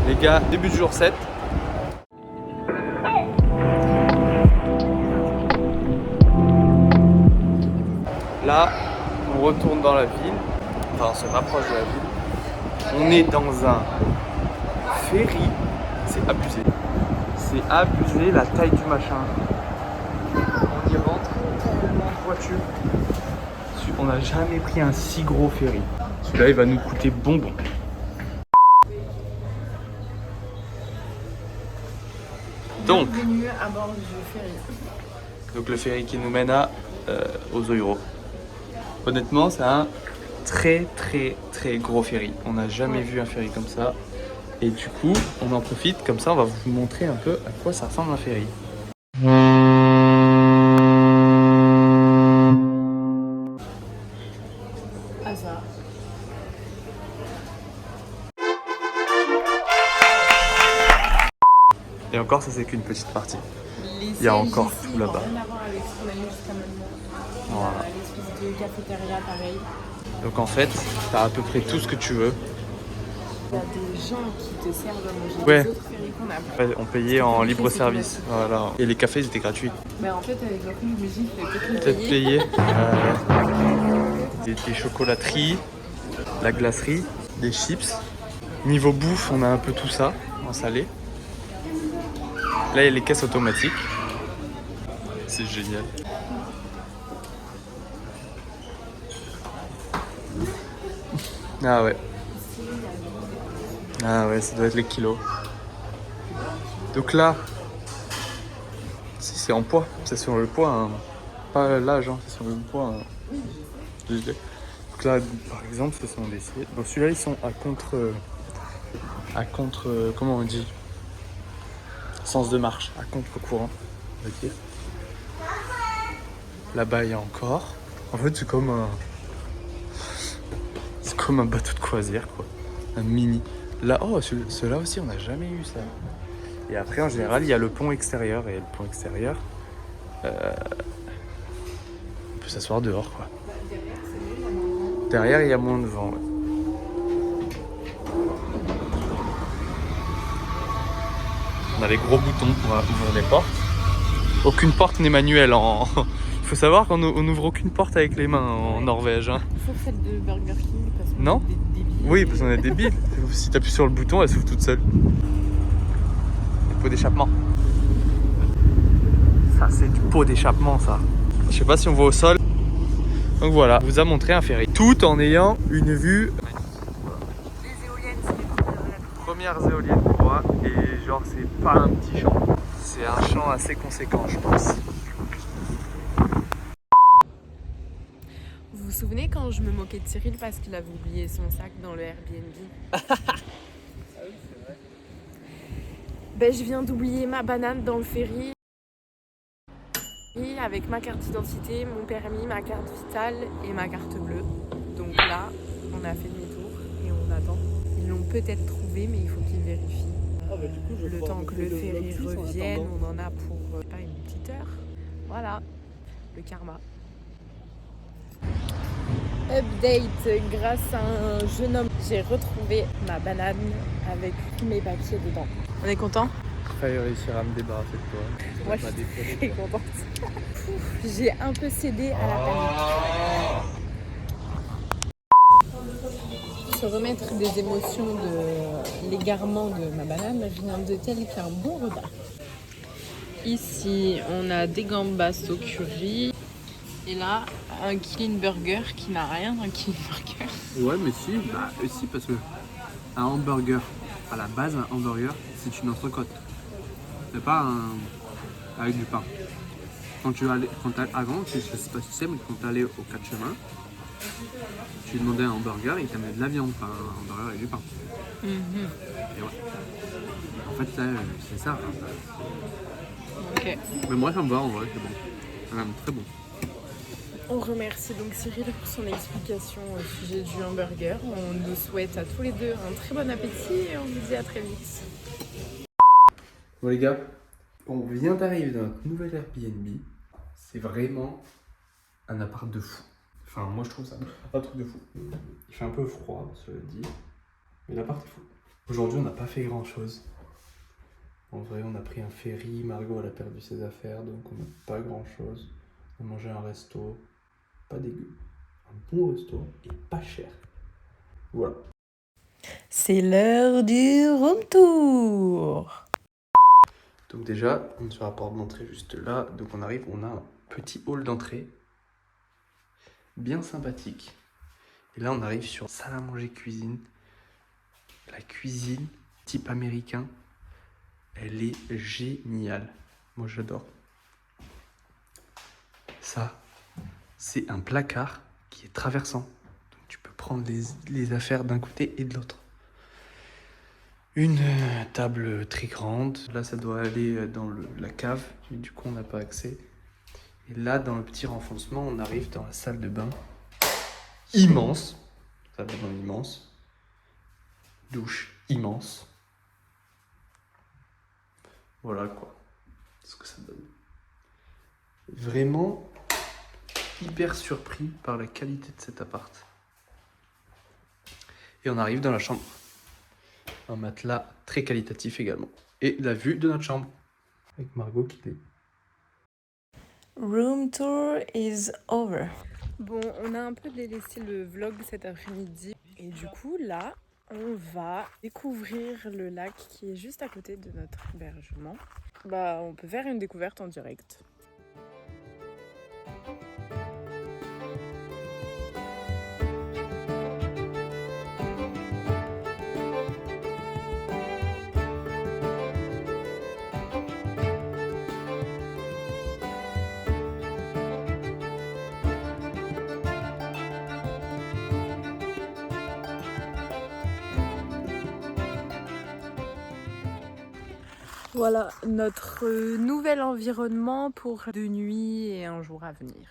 Les gars, début du jour 7. Là, on retourne dans la ville. Enfin, on se rapproche de la ville. On est dans un ferry. C'est abusé. C'est abusé la taille du machin. On y rentre en voiture. On n'a jamais pris un si gros ferry. Celui-là, il va nous coûter bonbon. Donc, bienvenue à bord du ferry. Donc le ferry qui nous mène aux Oiro. Honnêtement, c'est un très gros ferry. On n'a jamais vu un ferry comme ça. Et du coup, on en profite, comme ça on va vous montrer un peu à quoi ça ressemble un ferry. Ah ça. Et encore, ça c'est qu'une petite partie. Il y a encore tout là-bas. Rien à voir avec ce qu'on a eu jusqu'à maintenant. Voilà. L'espèce de cafétéria pareil. Donc en fait, t'as à peu près tout ce que tu veux. Il y a des gens qui te servent à manger. Ouais. Les autres ferries qu'on a pris. Ouais, on payait en libre service. Voilà. Et les cafés, ils étaient gratuits. Bah en fait avec leur prix, j'imagine qu'il fallait Peut-être peut-être payer. payer. Des chocolateries, la glacerie, des chips. Niveau bouffe, on a un peu tout ça en salé. Là, il y a les caisses automatiques. C'est génial. Ah ouais. Ah ouais, ça doit être les kilos. Donc là, c'est en poids. C'est sur le poids, hein. Pas l'âge, hein. C'est sur le poids. Hein. Donc là, par exemple, ce sont des... Bon, celui-là, ils sont à contre... Comment on dit? Sens de marche, à contre-courant, on va dire. Là-bas, il y a encore. En fait, c'est comme un... C'est comme un bateau de croisière, quoi. Un mini. Là, oh, ceux-là aussi, on n'a jamais eu ça. Et après, en général, il y a le pont extérieur. Et le pont extérieur, on peut s'asseoir dehors, quoi. Derrière, il y a moins de vent, ouais. On a les gros boutons pour ouvrir les portes. Aucune porte n'est manuelle en... Il faut savoir qu'on n'ouvre aucune porte avec les mains en Norvège. Hein. Sauf celle de Burger King parce qu'on Non. est des débiles. Oui, parce qu'on est débiles. Si tu appuies sur le bouton, elle s'ouvre toute seule. Le pot d'échappement. Ça, c'est du pot d'échappement, ça. Je sais pas si on voit au sol. Donc voilà, on vous a montré un ferry. Tout en ayant une vue. Les éoliennes, c'est les Premières éoliennes qu'on voit. Et genre, c'est pas un petit champ. C'est un champ assez conséquent, je pense. Vous vous souvenez quand je me moquais de Cyril parce qu'il avait oublié son sac dans le Airbnb? Ah oui, c'est vrai. Ben, je viens d'oublier ma banane dans le ferry. Avec ma carte d'identité, mon permis, ma carte vitale et ma carte bleue. Donc là, on a fait demi-tour et on attend. Ils l'ont peut-être trouvé, mais il faut qu'ils vérifient. Le temps que le ferry revienne, on en a pour pas une petite heure. Voilà, le karma. Update, grâce à un jeune homme, j'ai retrouvé ma banane avec tous mes papiers dedans. On est content? J'ai failli réussir à me débarrasser de toi. Moi, je suis très contente. J'ai un peu cédé à la panique. Se remettre des émotions de l'égarement de ma banane, rien de tel qu'un bon repas. Ici, on a des gambas au curry. Et là, un clean burger qui n'a rien d'un clean burger. Ouais, mais si, parce que un hamburger, à la base, un hamburger, c'est une entrecôte. C'est pas avec du pain. Avant, je sais pas si tu sais, mais quand tu allais au 4 chemins, tu demandais un hamburger et ils t'amenaient de la viande, pas un hamburger avec du pain. Et ouais. En fait, c'est ça. Ok. Mais moi, ça me va en vrai, c'est bon. C'est même très bon. On remercie donc Cyril pour son explication au sujet du hamburger. On nous souhaite à tous les deux un très bon appétit et on vous dit à très vite. Bon les gars, on vient d'arriver dans notre nouvel Airbnb. C'est vraiment un appart de fou. Enfin moi je trouve ça un truc de fou. Il fait un peu froid, cela dit, mais l'appart est fou. Aujourd'hui, on n'a pas fait grand-chose. En vrai, on a pris un ferry, Margot elle a perdu ses affaires, donc on n'a pas grand-chose. On a mangé un resto, pas dégueu. Un bon resto et pas cher. Voilà. C'est l'heure du room tour. Donc déjà, on se rapporte d'entrée juste là. Donc on arrive, on a un petit hall d'entrée. Bien sympathique. Et là, on arrive sur salle à manger cuisine. La cuisine type américain, elle est géniale. Moi, j'adore. Ça, c'est un placard qui est traversant. Donc, tu peux prendre les affaires d'un côté et de l'autre. Une table très grande. Là, ça doit aller dans la cave. Du coup, on n'a pas accès. Et là, dans le petit renfoncement, on arrive dans la salle de bain. Immense. Salle de bain immense. Douche immense. Voilà quoi. Ce que ça donne. Vraiment hyper surpris par la qualité de cet appart. Et on arrive dans la chambre. Un matelas très qualitatif également. Et la vue de notre chambre. Avec Margot qui est... Room tour is over. Bon, on a un peu délaissé le vlog cet après-midi. Et du coup, là, on va découvrir le lac qui est juste à côté de notre hébergement. Bah, on peut faire une découverte en direct. Voilà notre nouvel environnement pour 2 nuits et un jour à venir.